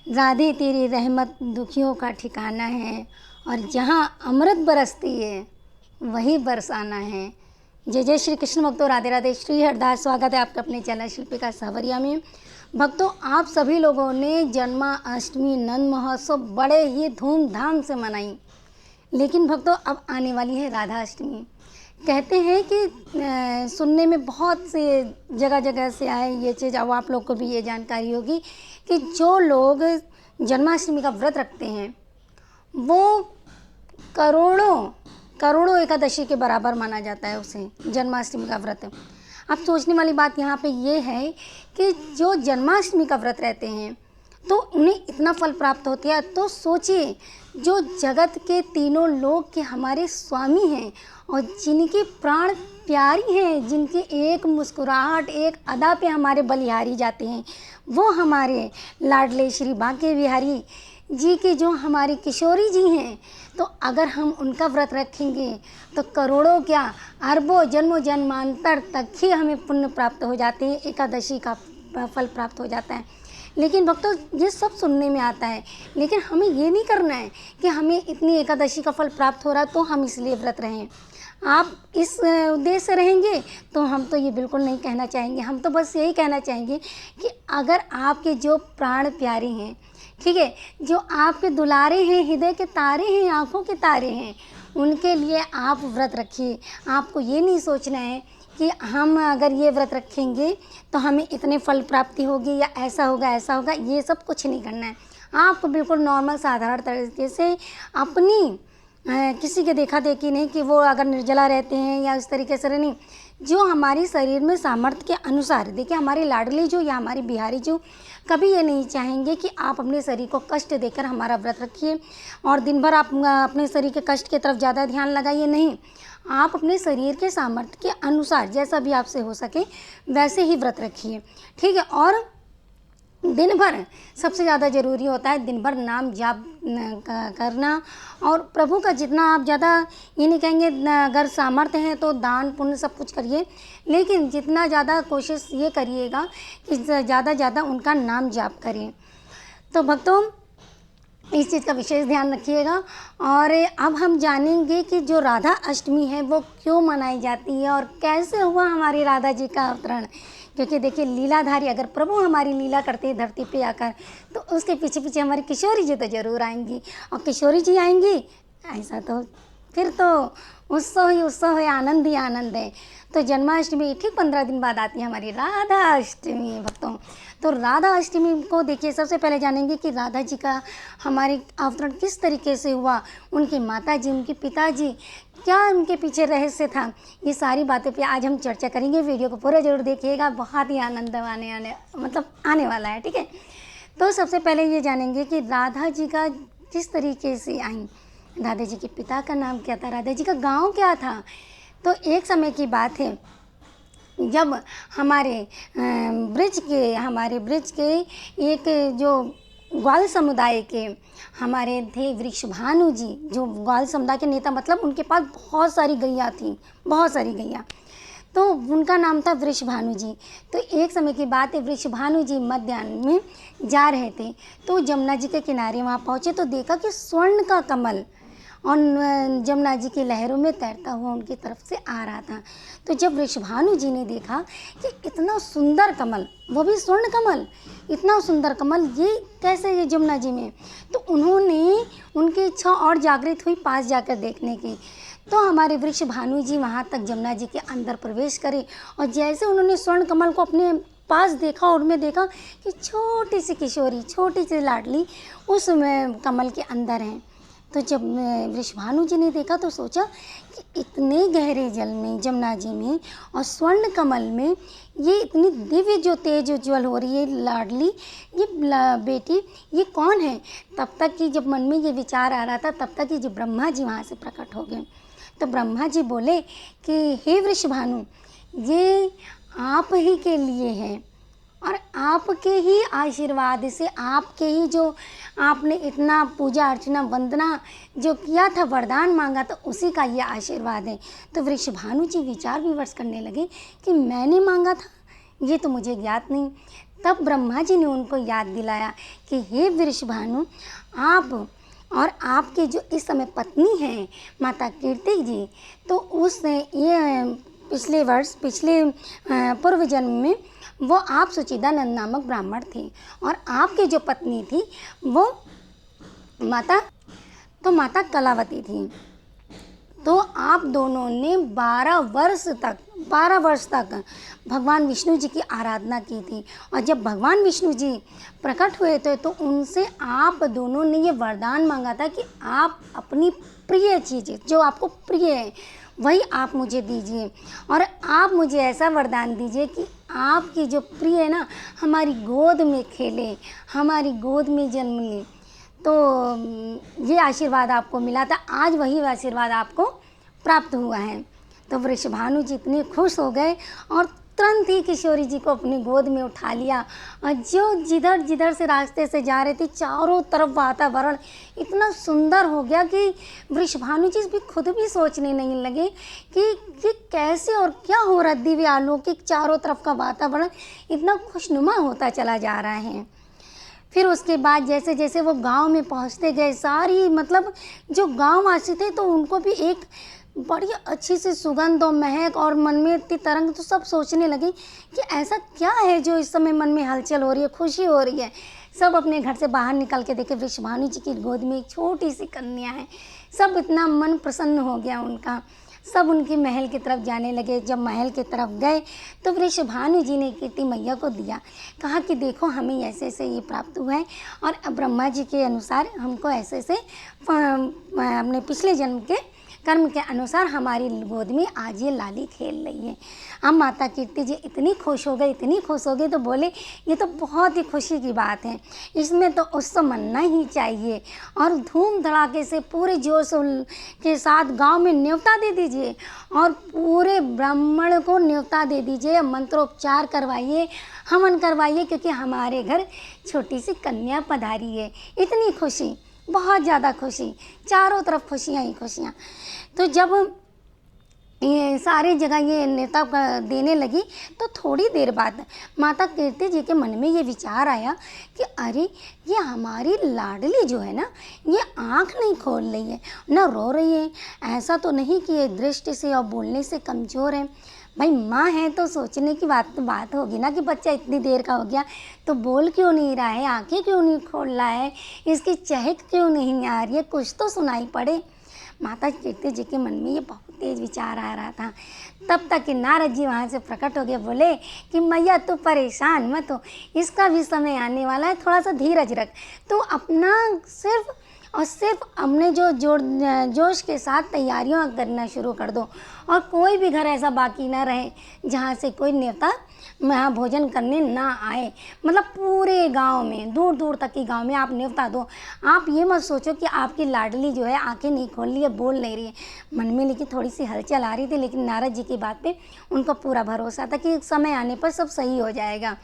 राधे तेरी रहमत दुखियों का ठिकाना है, और जहाँ अमृत बरसती है वही बरसाना है। जय जय श्री कृष्ण भक्तों, राधे राधे। श्री हरदास स्वागत है आपका अपने चैनल शिल्पिका सावरिया में। भक्तों, आप सभी लोगों ने जन्माष्टमी नंद महोत्सव बड़े ही धूमधाम से मनाई, लेकिन भक्तों अब आने वाली है राधा अष्टमी। कहते हैं कि सुनने में बहुत से जगह जगह से आए ये चीज़, अब आप लोग को भी ये जानकारी होगी कि जो लोग जन्माष्टमी का व्रत रखते हैं वो करोड़ों करोड़ों एकादशी के बराबर माना जाता है उसे, जन्माष्टमी का व्रत। अब सोचने वाली बात यहाँ पे ये है कि जो जन्माष्टमी का व्रत रहते हैं तो उन्हें इतना फल प्राप्त होता है। तो सोचिए, जो जगत के तीनों लोक के हमारे स्वामी हैं और जिनकी प्राण प्यारी हैं, जिनकी एक मुस्कुराहट, एक अदा पे हमारे बलिहारी जाते हैं, वो हमारे लाडले श्री बांके बिहारी जी की जो हमारी किशोरी जी हैं, तो अगर हम उनका व्रत रखेंगे तो करोड़ों क्या अरबों जन्मों जन्मांतर तक ही हमें पुण्य प्राप्त हो जाते हैं, एकादशी का फल प्राप्त हो जाता है। लेकिन भक्तों, ये सब सुनने में आता है, लेकिन हमें ये नहीं करना है कि हमें इतनी एकादशी का फल प्राप्त हो रहा है तो हम इसलिए व्रत रहें। आप इस उद्देश्य से रहेंगे तो हम तो ये बिल्कुल नहीं कहना चाहेंगे। हम तो बस यही कहना चाहेंगे कि अगर आपके जो प्राण प्यारे हैं, ठीक है, जो आपके दुलारे हैं, हृदय के तारे हैं, आँखों के तारे हैं, उनके लिए आप व्रत रखिए। आपको ये नहीं सोचना है कि हम अगर ये व्रत रखेंगे तो हमें इतने फल प्राप्ति होगी या ऐसा होगा ऐसा होगा, ये सब कुछ नहीं करना है। आपको बिल्कुल नॉर्मल साधारण तरीके से अपनी किसी के देखा देखी नहीं कि वो अगर निर्जला रहते हैं या इस तरीके से नहीं, जो हमारी शरीर में सामर्थ्य के अनुसार। देखिए, हमारी लाडली जो या हमारी बिहारी जो कभी ये नहीं चाहेंगे कि आप अपने शरीर को कष्ट देकर हमारा व्रत रखिए और दिन भर आप अपने शरीर के कष्ट की तरफ ज़्यादा ध्यान लगाइए। नहीं, आप अपने शरीर के सामर्थ्य के अनुसार जैसा भी आपसे हो सके वैसे ही व्रत रखिए, ठीक है। और दिन भर सबसे ज़्यादा ज़रूरी होता है दिन भर नाम जाप करना, और प्रभु का जितना आप ज़्यादा, ये नहीं कहेंगे अगर सामर्थ्य है तो दान पुण्य सब कुछ करिए, लेकिन जितना ज़्यादा कोशिश ये करिएगा कि ज़्यादा उनका नाम जाप करें। तो भक्तों, इस चीज़ का विशेष ध्यान रखिएगा। और अब हम जानेंगे कि जो राधा अष्टमी है वो क्यों मनाई जाती है और कैसे हुआ हमारी राधा जी का अवतरण। क्योंकि देखिए, लीलाधारी अगर प्रभु हमारी लीला करते हैं धरती पे आकर, तो उसके पीछे पीछे हमारी किशोरी जी तो ज़रूर आएंगी, और किशोरी जी आएंगी ऐसा तो फिर तो उत्सव ही उत्सव है, आनंद ही आनंद है। तो जन्माष्टमी ठीक 15 दिन बाद आती है हमारी राधा अष्टमी। भक्तों, तो राधा अष्टमी को देखिए, सबसे पहले जानेंगे कि राधा जी का हमारे अवतरण किस तरीके से हुआ, उनकी माता जी, उनके पिताजी, क्या उनके पीछे रहस्य था। ये सारी बातों पे आज हम चर्चा करेंगे। वीडियो को पूरा जरूर देखिएगा, बहुत ही आनंद आने वाला है, ठीक है। तो सबसे पहले ये जानेंगे कि राधा जी का किस तरीके से आई, राधा जी के पिता का नाम क्या था, राधा जी का गांव क्या था। तो एक समय की बात है जब हमारे ब्रज के एक जो ग्वाल समुदाय के हमारे थे वृषभानु जी, जो ग्वाल समुदाय के नेता, मतलब उनके पास बहुत सारी गैया थी, बहुत सारी गैया, तो उनका नाम था वृषभानु जी। तो एक समय की बात है, वृषभानु जी मध्याह्न में जा रहे थे, तो जमुना जी के किनारे वहाँ पहुँचे तो देखा कि स्वर्ण का कमल और जमुना जी की लहरों में तैरता हुआ उनकी तरफ से आ रहा था। तो जब वृषभानु जी ने देखा कि इतना सुंदर कमल, वो भी स्वर्ण कमल, इतना सुंदर कमल, ये कैसे ये जमुना जी में, तो उन्होंने, उनकी इच्छा और जागृत हुई पास जाकर देखने की। तो हमारे वृषभानु जी वहाँ तक जमुना जी के अंदर प्रवेश करे, और जैसे उन्होंने स्वर्ण कमल को अपने पास देखा और उनमें देखा कि छोटी सी किशोरी, छोटी सी लाडली उस कमल के अंदर हैं। तो जब वृषभानु जी ने देखा तो सोचा कि इतने गहरे जल में, जमुना जी में और स्वर्ण कमल में, ये इतनी दिव्य जो तेज उज्ज्वल हो रही है लाडली, ये बेटी, ये कौन है। तब तक कि जब मन में ये विचार आ रहा था, तब तक कि जब ब्रह्मा जी वहाँ से प्रकट हो गए। तो ब्रह्मा जी बोले कि हे वृषभानु, ये आप ही के लिए है, और आपके ही आशीर्वाद से, आपके ही जो आपने इतना पूजा अर्चना वंदना जो किया था, वरदान मांगा था, उसी का ये आशीर्वाद है। तो वृषभानु जी विचार विमर्श करने लगे कि मैंने मांगा था, ये तो मुझे ज्ञात नहीं। तब ब्रह्मा जी ने उनको याद दिलाया कि हे वृषभानु, आप और आपकी जो इस समय पत्नी हैं माता कीर्ति जी, तो उस ये पिछले पूर्व जन्म में वो आप सुचिदानंद नामक ब्राह्मण थे, और आपकी जो पत्नी थी वो माता कलावती थी। तो आप दोनों ने 12 वर्ष तक भगवान विष्णु जी की आराधना की थी, और जब भगवान विष्णु जी प्रकट हुए थे तो उनसे आप दोनों ने ये वरदान मांगा था कि आप अपनी प्रिय चीज़ें जो आपको प्रिय है वही आप मुझे दीजिए, और आप मुझे ऐसा वरदान दीजिए कि आपकी जो प्रिय है ना हमारी गोद में खेले, हमारी गोद में जन्म ले। तो ये आशीर्वाद आपको मिला था, आज वही आशीर्वाद आपको प्राप्त हुआ है। तो वृषभानु जी इतने खुश हो गए और तुरंत ही किशोरी जी को अपनी गोद में उठा लिया, और जो जिधर जिधर से रास्ते से जा रहे थे चारों तरफ वातावरण इतना सुंदर हो गया कि वृषभानु जी भी खुद भी सोचने नहीं लगे कि कैसे और क्या हो रहा है। दिव्य अलौकिक चारों तरफ का वातावरण इतना खुशनुमा होता चला जा रहा है। फिर उसके बाद जैसे जैसे वो गांव में पहुंचते गए, सारी मतलब जो गांववासी थे तो उनको भी एक बड़ी अच्छी सी सुगंध और महक, और मन में इतनी तरंग, तो सब सोचने लगे कि ऐसा क्या है जो इस समय मन में हलचल हो रही है, खुशी हो रही है। सब अपने घर से बाहर निकल के देखे वृषभानु जी की गोद में एक छोटी सी कन्या है। सब इतना मन प्रसन्न हो गया उनका, सब उनके महल की तरफ जाने लगे। जब महल की तरफ गए तो वृषभानु जी ने कीर्ति मैया को दिया, कहा कि देखो हमें ऐसे ऐसे ये प्राप्त हुआ है, और ब्रह्मा जी के अनुसार हमको ऐसे ऐसे अपने पिछले जन्म के कर्म के अनुसार हमारी गोद में आज ये लाली खेल रही है। अब माता कीर्ति जी इतनी खुश हो गई तो बोले ये तो बहुत ही खुशी की बात है, इसमें तो उत्सव मनना ही चाहिए, और धूम धड़ाके से पूरे जोश के साथ गांव में न्योता दे दीजिए, और पूरे ब्राह्मण को न्योता दे दीजिए, मंत्रोपचार करवाइए, हवन करवाइए, क्योंकि हमारे घर छोटी सी कन्या पधारी है। इतनी खुशी, बहुत ज़्यादा खुशी, चारों तरफ खुशियाँ ही खुशियाँ। तो जब ये सारी जगह ये नेता देने लगी तो थोड़ी देर बाद माता कीर्ति जी के मन में ये विचार आया कि अरे ये हमारी लाडली जो है ना, ये आँख नहीं खोल रही है, ना रो रही है, ऐसा तो नहीं कि ये दृष्टि से और बोलने से कमज़ोर है। भाई माँ है तो सोचने की बात होगी ना कि बच्चा इतनी देर का हो गया तो बोल क्यों नहीं रहा है, आंखें क्यों नहीं खोल रहा है, इसकी चहक क्यों नहीं आ रही है, कुछ तो सुनाई पड़े। माता कीर्ति जी के मन में ये बहुत तेज विचार आ रहा था। तब तक कि नारद जी वहाँ से प्रकट हो गए, बोले कि मैया तू परेशान मत हो, इसका भी समय आने वाला है, थोड़ा सा धीरज रख। तो अपना सिर्फ और सिर्फ अपने जोश के साथ तैयारियां करना शुरू कर दो, और कोई भी घर ऐसा बाकी ना रहे जहाँ से कोई नेता यहाँ भोजन करने ना आए। मतलब पूरे गांव में, दूर दूर तक की गांव में आप न्योता दो। आप ये मत सोचो कि आपकी लाडली जो है आंखें नहीं खोल रही है, बोल नहीं रही है। मन में लेकिन थोड़ी सी हलचल आ रही थी, लेकिन नारद जी की बात पे उनको पूरा भरोसा था कि समय आने पर सब सही हो जाएगा।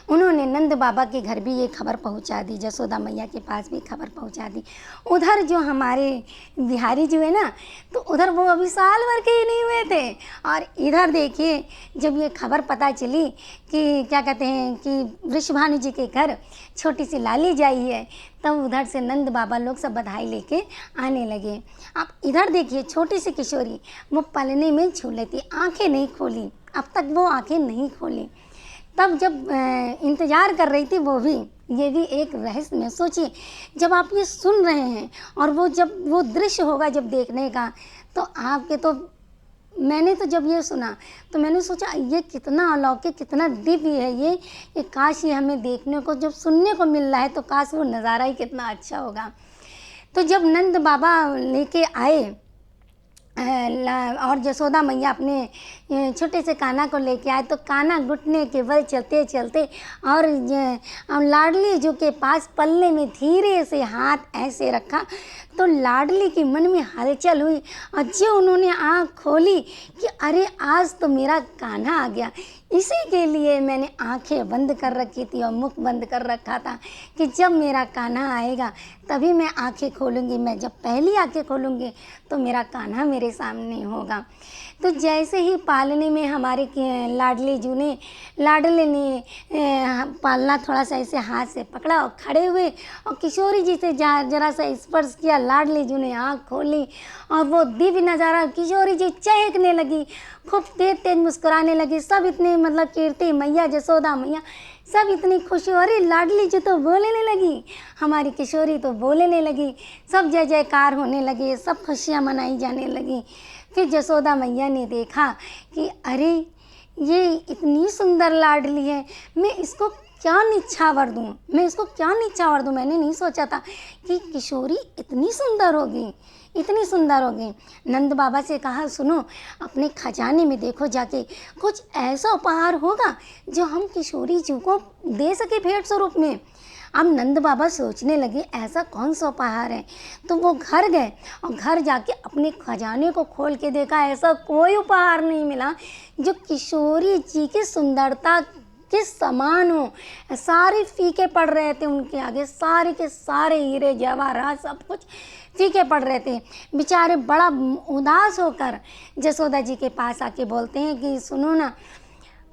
उन्होंने नंद बाबा के घर भी ये खबर पहुंचा दी, जसोदा मैया के पास भी खबर पहुंचा दी। उधर जो हमारे बिहारी जी है ना, तो उधर वो अभी साल भर के ही नहीं हुए थे, और इधर देखिए जब ये खबर पता चली कि क्या कहते हैं कि वृषभानु जी के घर छोटी सी लाली जाई है, तब उधर से नंद बाबा लोग सब बधाई लेके आने लगे। आप इधर देखिए छोटी सी किशोरी, वो पलने में छू लेती, आँखें नहीं खोली, अब तक वो आँखें नहीं खोली। तब जब इंतज़ार कर रही थी वो भी, ये भी एक रहस्य में सोचिए, जब आप ये सुन रहे हैं और वो जब वो दृश्य होगा जब देखने का, तो आपके तो मैंने तो जब ये सुना तो मैंने सोचा ये कितना अलौकिक, कितना दिव्य है ये काश ये हमें देखने को जब सुनने को मिल रहा है तो काश वो नज़ारा ही कितना अच्छा होगा। तो जब नंद बाबा लेके आए और जसोदा मैया अपने छोटे से कान्हा को लेके आए, तो कान्हा घुटने के बल चलते चलते और लाडली जो के पास पल्ले में धीरे से हाथ ऐसे रखा, तो लाडली के मन में हलचल हुई और जो उन्होंने आँख खोली कि अरे आज तो मेरा कान्हा आ गया। इसी के लिए मैंने आंखें बंद कर रखी थी और मुख बंद कर रखा था कि जब मेरा कान्हा आएगा तभी मैं आंखें खोलूँगी। मैं जब पहली आंखें खोलूँगी तो मेरा कान्हा मेरे सामने होगा। तो जैसे ही पालने में हमारे लाडले ने पालना थोड़ा सा ऐसे हाथ से पकड़ा और खड़े हुए और किशोरी जी से जरा सा स्पर्श किया। लाडली जी ने आँख खोली और वो दिव्य नज़ारा, किशोरी जी चहकने लगी, खूब तेज तेज मुस्कुराने लगी। सब इतने मतलब कीर्ति मैया, जसोदा मैया, सब इतनी खुशी। अरे लाडली जी तो बोलने लगी, हमारी किशोरी तो बोलने लगी, सब जय जयकार होने लगे, सब खुशियाँ मनाई जाने लगी। फिर जसोदा मैया ने देखा कि अरे ये इतनी सुंदर लाडली है, मैं इसको क्या निछावर दूँ, मैंने नहीं सोचा था कि किशोरी इतनी सुंदर होगी, इतनी सुंदर होगी। नंद बाबा से कहा सुनो, अपने खजाने में देखो जाके, कुछ ऐसा उपहार होगा जो हम किशोरी जी को दे सके भेंट स्वरूप में। अब नंद बाबा सोचने लगे ऐसा कौन सा उपहार है। तो वो घर गए और घर जाके अपने खजाने को खोल के देखा, ऐसा कोई उपहार नहीं मिला जो किशोरी जी की सुंदरता के समान हो। सारे फीके पड़ रहे थे उनके आगे, सारे के सारे हीरे जवाहरात सब कुछ फीके पड़ रहे थे। बेचारे बड़ा उदास होकर जसोदा जी के पास आके बोलते हैं कि सुनो ना,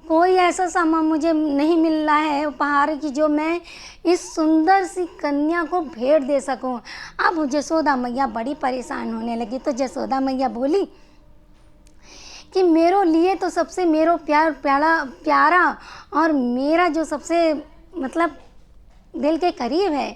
कोई ऐसा सामान मुझे नहीं मिल रहा है उपहार की जो मैं इस सुंदर सी कन्या को भेंट दे सकूं। अब जसोदा मैया बड़ी परेशान होने लगी। तो जसोदा मैया बोली कि मेरे लिए तो सबसे मेरो प्यारा और मेरा जो सबसे मतलब दिल के करीब है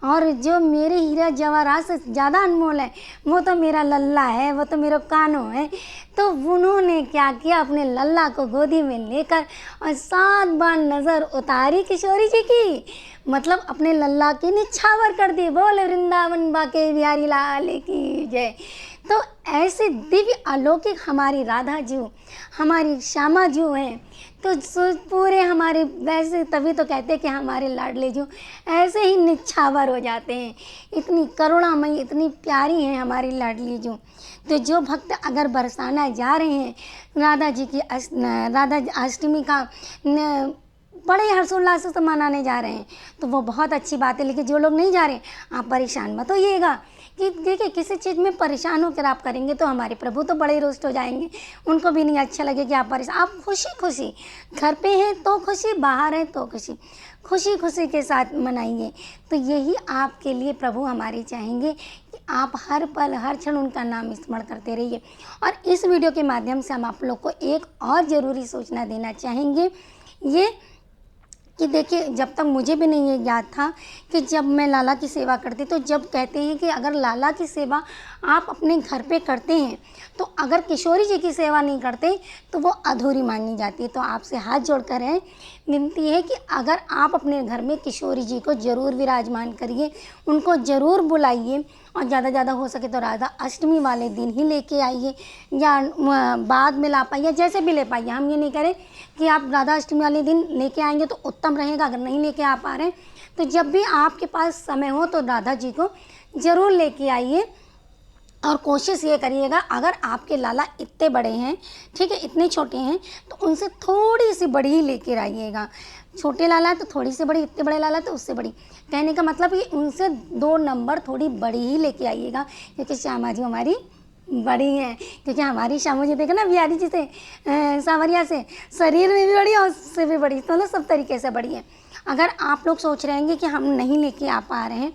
और जो मेरे हीरा जवाहरात से ज़्यादा अनमोल है, वो तो मेरा लल्ला है, वो तो मेरा कान्हा है। तो उन्होंने क्या किया, अपने लल्ला को गोदी में लेकर और 7 बार नज़र उतारी किशोरी जी की, मतलब अपने लल्ला की निछावर कर दी। बोल वृंदावन बाके बिहारी लाल की जय। तो ऐसे दिव्य अलौकिक हमारी राधा जी, हमारी श्यामा जी हैं। तो पूरे हमारे, वैसे तभी तो कहते हैं कि हमारे लाडले जो ऐसे ही निछावर हो जाते हैं। इतनी करुणामयी, इतनी प्यारी हैं हमारी लाडली जो। तो जो भक्त अगर बरसाना जा रहे हैं राधा जी की राधा अष्टमी का बड़े हर्षोल्लास से मनाने जा रहे हैं तो वो बहुत अच्छी बात है। लेकिन जो लोग नहीं जा रहे, आप परेशान मत होइएगा कि देखिए किसी चीज़ में परेशान होकर आप करेंगे तो हमारे प्रभु तो बड़े रुष्ट हो जाएंगे, उनको भी नहीं अच्छा लगे कि आप परेशान। आप खुशी खुशी घर पे हैं तो खुशी, बाहर हैं तो खुशी, खुशी खुशी के साथ मनाइए। तो यही आपके लिए प्रभु हमारे चाहेंगे कि आप हर पल हर क्षण उनका नाम स्मरण करते रहिए। और इस वीडियो के माध्यम से हम आप लोग को एक और ज़रूरी सूचना देना चाहेंगे, ये कि देखिए जब तक मुझे भी नहीं ये याद था कि जब मैं लाला की सेवा करती, तो जब कहते हैं कि अगर लाला की सेवा आप अपने घर पे करते हैं तो अगर किशोरी जी की सेवा नहीं करते तो वो अधूरी मानी जाती है। तो आपसे हाथ जोड़कर है विनती है कि अगर आप अपने घर में किशोरी जी को ज़रूर विराजमान करिए, उनको ज़रूर बुलाइए और ज़्यादा हो सके तो राधा अष्टमी वाले दिन ही लेके आइए या बाद में ला पाइए, जैसे भी ले पाइए। हम ये नहीं करें कि आप राधा अष्टमी वाले दिन लेके आएंगे तो उत्तम रहेगा, अगर नहीं लेके आ पा रहे तो जब भी आपके पास समय हो तो राधा जी को ज़रूर लेके आइए। और कोशिश ये करिएगा, अगर आपके लाला इतने बड़े हैं, ठीक है, इतने छोटे हैं तो उनसे थोड़ी सी बड़ी ही लेकर आइएगा। छोटे लाला तो थोड़ी सी बड़ी, इतने बड़े लाला तो उससे बड़ी। कहने का मतलब कि उनसे 2 नंबर थोड़ी बड़ी ही लेके आइएगा, क्योंकि श्यामा जी हमारी बड़ी हैं। क्योंकि हमारी श्यामा जी देखो ना बिहारी जी से, सांवरिया से, शरीर में भी बड़ी और उससे भी बड़ी, तो सब तरीके से बड़ी है। अगर आप लोग सोच रहे हैं कि हम नहीं लेके आ पा रहे हैं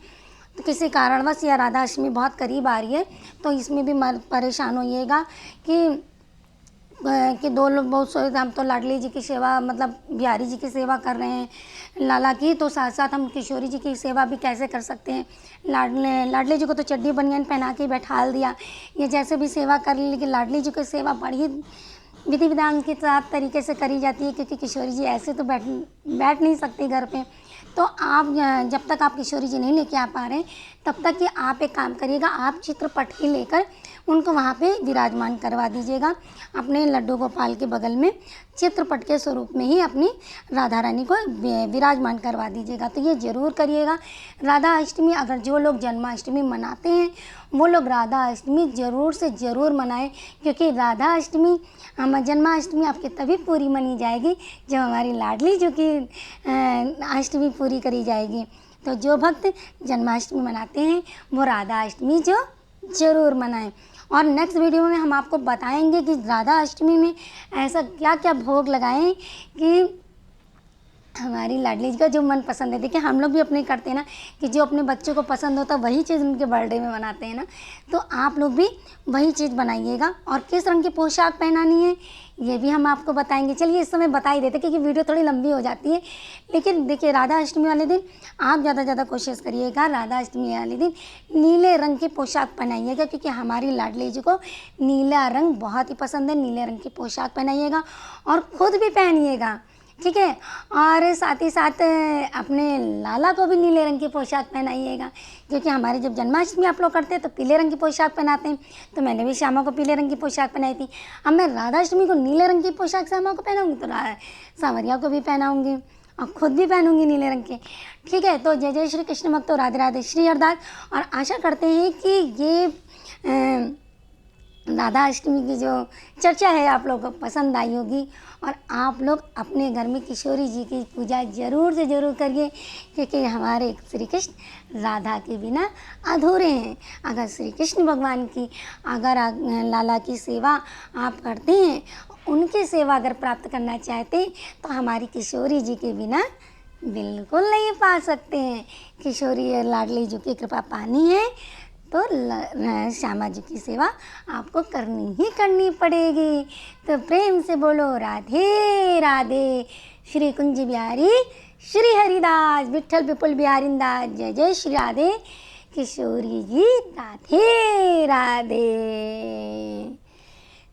तो किसी कारणवश या राधा अष्टमी बहुत करीब आ रही है तो इसमें भी परेशान होइएगा कि 2 लोग बहुत सोचते हम तो लाडली जी की सेवा, मतलब बिहारी जी की सेवा कर रहे हैं लाला की, तो साथ साथ हम किशोरी जी की सेवा भी कैसे कर सकते हैं। लाडली जी को तो चड्डी बनियान पहना के बैठाल दिया, ये जैसे भी सेवा कर ली, लेकिन लाडली जी की सेवा बड़ी विधि विधान के साथ तरीके से करी जाती है, क्योंकि किशोरी जी ऐसे तो बैठ नहीं सकती घर पे। तो आप जब तक आप किशोरी जी नहीं लेके आ पा रहे तब तक कि आप एक काम करिएगा, आप चित्रपट ही लेकर उनको वहाँ पे विराजमान करवा दीजिएगा। अपने लड्डू गोपाल के बगल में चित्रपट के स्वरूप में ही अपनी राधा रानी को विराजमान करवा दीजिएगा। तो ये ज़रूर करिएगा। राधा अष्टमी, अगर जो लोग जन्माष्टमी मनाते हैं वो लोग राधा अष्टमी ज़रूर से ज़रूर मनाएं, क्योंकि राधा अष्टमी जन्माष्टमी आपकी तभी पूरी मनी जाएगी जब हमारी लाडली जो कि अष्टमी पूरी करी जाएगी। तो जो भक्त जन्माष्टमी मनाते हैं वो राधा अष्टमी जो ज़रूर मनाएं। और नेक्स्ट वीडियो में हम आपको बताएंगे कि राधा अष्टमी में ऐसा क्या क्या भोग लगाएं कि हमारी लाडली जी का जो मन पसंद है। देखिए हम लोग भी अपने करते हैं ना कि जो अपने बच्चों को पसंद होता है वही चीज़ उनके बर्थडे में बनाते हैं ना, तो आप लोग भी वही चीज़ बनाइएगा। और किस रंग की पोशाक पहनानी है ये भी हम आपको बताएंगे। चलिए इस समय बता ही देते क्योंकि वीडियो थोड़ी लंबी हो जाती है। लेकिन देखिए राधा अष्टमी वाले दिन आप ज़्यादा कोशिश करिएगा, राधा अष्टमी वाले दिन नीले रंग की पोशाक पहनाइएगा, क्योंकि हमारी लाडली जी को नीला रंग बहुत ही पसंद है। नीले रंग की पोशाक पहनाइएगा और ख़ुद भी पहनिएगा, ठीक है। और साथ ही साथ अपने लाला को भी नीले रंग की पोशाक पहनाइएगा, क्योंकि हमारे जब जन्माष्टमी आप लोग करते हैं तो पीले रंग की पोशाक पहनाते हैं। तो मैंने भी श्यामा को पीले रंग की पोशाक पहनाई थी। अब मैं राधा अष्टमी को नीले रंग की पोशाक श्यामा को पहनाऊँगी तो सांवरिया को भी पहनाऊँगी और ख़ुद भी पहनूंगी नीले रंग के, ठीक है। तो जय जय श्री कृष्ण भक्तो, राधे राधे, श्री हरदास। और आशा करते हैं कि ये राधा अष्टमी की जो चर्चा है आप लोगों को पसंद आई होगी और आप लोग अपने घर में किशोरी जी की पूजा ज़रूर से ज़रूर करिए, क्योंकि हमारे श्री कृष्ण राधा के बिना अधूरे हैं। अगर श्री कृष्ण भगवान की अगर लाला की सेवा आप करते हैं, उनकी सेवा अगर प्राप्त करना चाहते हैं तो हमारी किशोरी जी के बिना बिल्कुल नहीं पा सकते हैं। किशोरी लाडली जी की कृपा पानी है तो श्यामा जी की सेवा आपको करनी ही करनी पड़ेगी। तो प्रेम से बोलो राधे राधे, श्री कुंज बिहारी श्री हरिदास, विठल विपुल बिहारी दास, जय जय श्री राधे, किशोरी जी राधे राधे।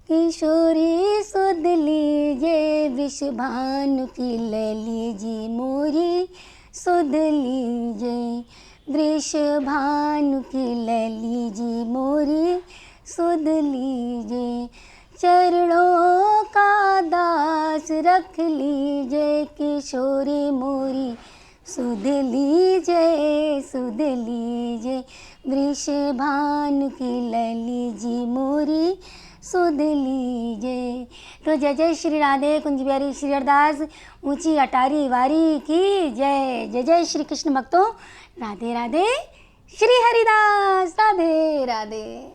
किशोरी सुध लीजिए विषभानु की लली जी मोरी, सुध लीजिए वृषभानु की लली जी मोरी, सुध लीजिए चरणों का दास रख लीजिए किशोरी मोरी, सुध लीजिए सुध लीजिए वृषभानु की लली जी मोरी, सुध लीजिए। तो जय जय श्री राधे, कुंज बिहारी श्री हरदास, ऊंची अटारी वारी की जय। जय जय श्री कृष्ण भक्तों, राधे राधे, श्री हरिदास, राधे राधे।